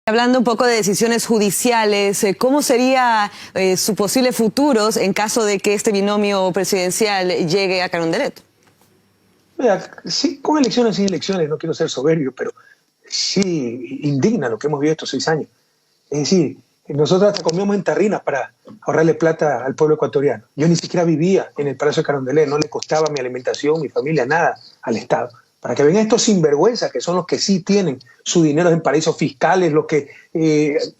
Hablando un poco de decisiones judiciales, ¿cómo sería su posible futuros en caso de que este binomio presidencial llegue a Carondelet? Mira, sí, con elecciones, sin elecciones, no quiero ser soberbio, pero sí indigna lo que hemos vivido estos 6 años. Es decir, nosotros hasta comíamos en tarrinas para ahorrarle plata al pueblo ecuatoriano. Yo ni siquiera vivía en el Palacio de Carondelet, no le costaba mi alimentación, mi familia, nada al Estado. Para que vengan estos sinvergüenzas, que son los que sí tienen su dinero en paraísos fiscales, los que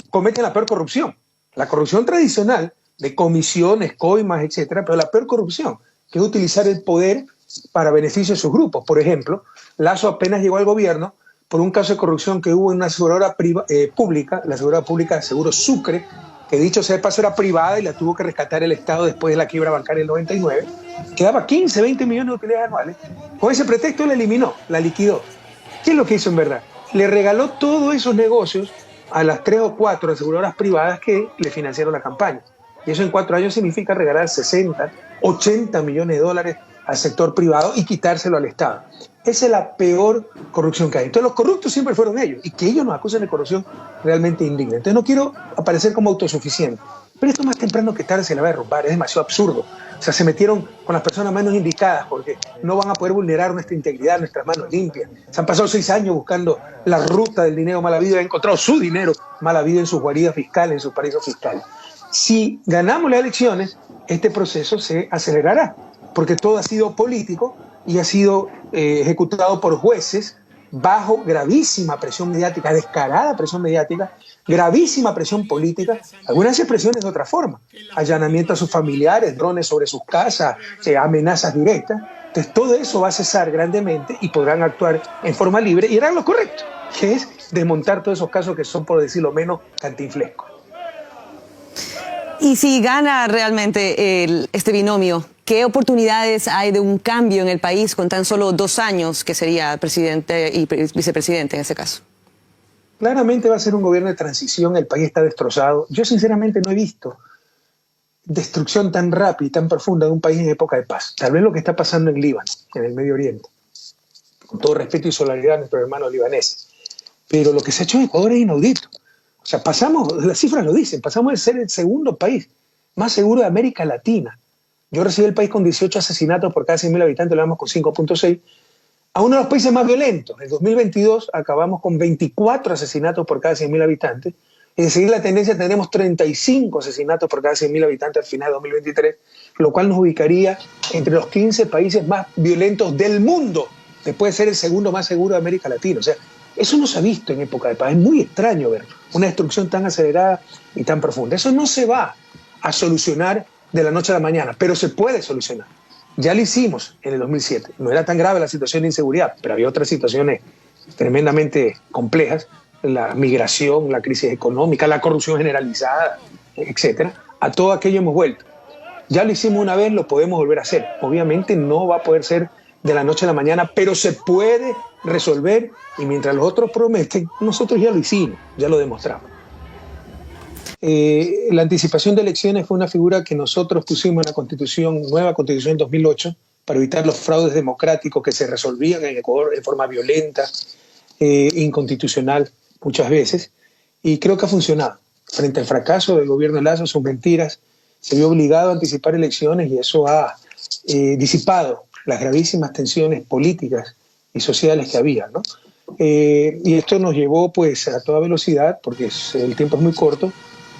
cometen la peor corrupción. La corrupción tradicional de comisiones, coimas, etcétera, pero la peor corrupción, que es utilizar el poder para beneficio de sus grupos. Por ejemplo, Lasso apenas llegó al gobierno por un caso de corrupción que hubo en una aseguradora pública, la aseguradora pública de Seguro Sucre, que dicho sea de paso era privada y la tuvo que rescatar el Estado después de la quiebra bancaria del 99, que daba 15, 20 millones de utilidades anuales. Con ese pretexto la eliminó, la liquidó. ¿Qué es lo que hizo en verdad? Le regaló todos esos negocios a las 3 o 4 aseguradoras privadas que le financiaron la campaña. Y eso en 4 años significa regalar 60, 80 millones de dólares al sector privado y quitárselo al Estado. Esa es la peor corrupción que hay. Entonces los corruptos siempre fueron ellos, y que ellos nos acusen de corrupción realmente indigna. Entonces no quiero aparecer como autosuficiente, pero esto más temprano que tarde se la va a derrumbar, es demasiado absurdo. O sea, se metieron con las personas menos indicadas porque no van a poder vulnerar nuestra integridad, nuestras manos limpias. Se han pasado 6 años buscando la ruta del dinero mal habido y han encontrado su dinero mal habido en sus guaridas fiscales, en sus paraísos fiscales. Si ganamos las elecciones, este proceso se acelerará, porque todo ha sido político y ha sido ejecutado por jueces bajo gravísima presión mediática, descarada presión mediática, gravísima presión política, algunas expresiones de otra forma, allanamiento a sus familiares, drones sobre sus casas, amenazas directas. Entonces todo eso va a cesar grandemente y podrán actuar en forma libre y harán lo correcto, que es desmontar todos esos casos que son, por decirlo menos, cantinflescos. Y si gana realmente este binomio, ¿qué oportunidades hay de un cambio en el país con tan solo 2 años que sería presidente y vicepresidente en este caso? Claramente va a ser un gobierno de transición, el país está destrozado. Yo sinceramente no he visto destrucción tan rápida y tan profunda de un país en época de paz. Tal vez lo que está pasando en Líbano, en el Medio Oriente. Con todo respeto y solidaridad a nuestros hermanos libaneses. Pero lo que se ha hecho en Ecuador es inaudito. O sea, pasamos, las cifras lo dicen, pasamos de ser el segundo país más seguro de América Latina. Yo recibí el país con 18 asesinatos por cada 100.000 habitantes, lo vamos con 5.6, a uno de los países más violentos. En 2022 acabamos con 24 asesinatos por cada 100.000 habitantes, y de seguir la tendencia tenemos 35 asesinatos por cada 100.000 habitantes al final de 2023, lo cual nos ubicaría entre los 15 países más violentos del mundo, después de ser el segundo más seguro de América Latina. O sea, eso no se ha visto en época de paz. Es muy extraño ver una destrucción tan acelerada y tan profunda. Eso no se va a solucionar de la noche a la mañana, pero se puede solucionar. Ya lo hicimos en el 2007. No era tan grave la situación de inseguridad, pero había otras situaciones tremendamente complejas. La migración, la crisis económica, la corrupción generalizada, etcétera. A todo aquello hemos vuelto. Ya lo hicimos una vez, lo podemos volver a hacer. Obviamente no va a poder ser de la noche a la mañana, pero se puede resolver, y mientras los otros prometen, nosotros ya lo hicimos, ya lo demostramos. La anticipación de elecciones fue una figura que nosotros pusimos en la Constitución, nueva Constitución en 2008, para evitar los fraudes democráticos que se resolvían en Ecuador de forma violenta, inconstitucional muchas veces, y creo que ha funcionado. Frente al fracaso del gobierno de Lasso, sus mentiras, se vio obligado a anticipar elecciones y eso ha disipado las gravísimas tensiones políticas y sociales que había, ¿no? Y esto nos llevó pues a toda velocidad, porque el tiempo es muy corto,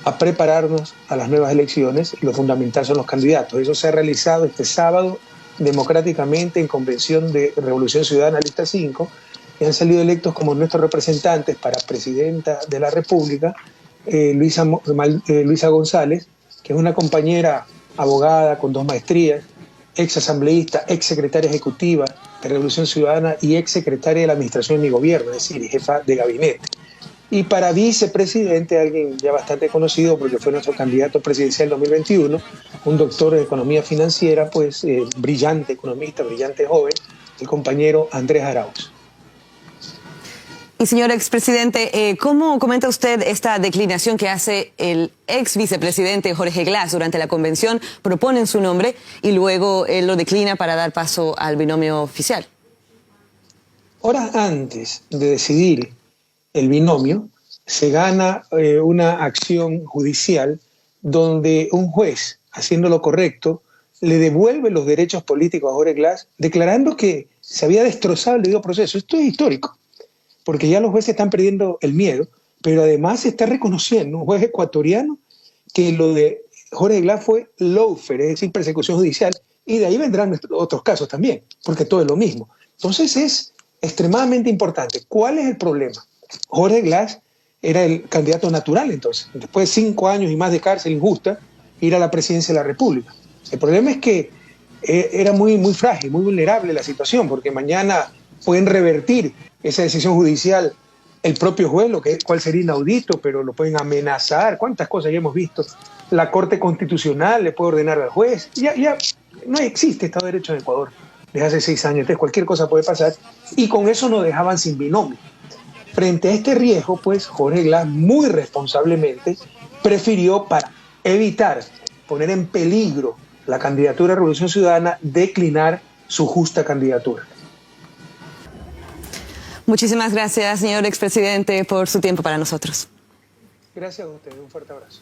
a prepararnos a las nuevas elecciones, y lo fundamental son los candidatos. Eso se ha realizado este sábado democráticamente en Convención de Revolución Ciudadana Lista 5, y han salido electos como nuestros representantes para presidenta de la República, Luisa González, que es una compañera abogada con 2 maestrías, ex asambleísta, ex secretaria ejecutiva de Revolución Ciudadana y ex secretaria de la Administración de mi gobierno, es decir, jefa de gabinete. Y para vicepresidente, alguien ya bastante conocido porque fue nuestro candidato presidencial 2021, un doctor de economía financiera, pues brillante economista, brillante joven, el compañero Andrés Arauz. Y señor expresidente, ¿cómo comenta usted esta declinación que hace el ex vicepresidente Jorge Glass durante la convención? Proponen su nombre y luego él lo declina para dar paso al binomio oficial. Horas antes de decidir el binomio, se gana una acción judicial donde un juez, haciendo lo correcto, le devuelve los derechos políticos a Jorge Glass, declarando que se había destrozado el debido proceso. Esto es histórico, porque ya los jueces están perdiendo el miedo, pero además se está reconociendo un juez ecuatoriano que lo de Jorge Glass fue lawfare, es decir, persecución judicial, y de ahí vendrán otros casos también, porque todo es lo mismo. Entonces es extremadamente importante. ¿Cuál es el problema? Jorge Glass era el candidato natural entonces, después de 5 años y más de cárcel injusta, ir a la presidencia de la República. El problema es que era muy frágil, muy vulnerable la situación, porque mañana pueden revertir esa decisión judicial el propio juez, cual sería inaudito, pero lo pueden amenazar. ¿Cuántas cosas ya hemos visto? La Corte Constitucional le puede ordenar al juez. Ya no existe Estado de Derecho en Ecuador desde hace 6 años, entonces cualquier cosa puede pasar, y con eso nos dejaban sin binomio. Frente a este riesgo, pues Jorge Glass muy responsablemente prefirió, para evitar poner en peligro la candidatura de Revolución Ciudadana, declinar su justa candidatura. Muchísimas gracias, señor expresidente, por su tiempo para nosotros. Gracias a ustedes, un fuerte abrazo.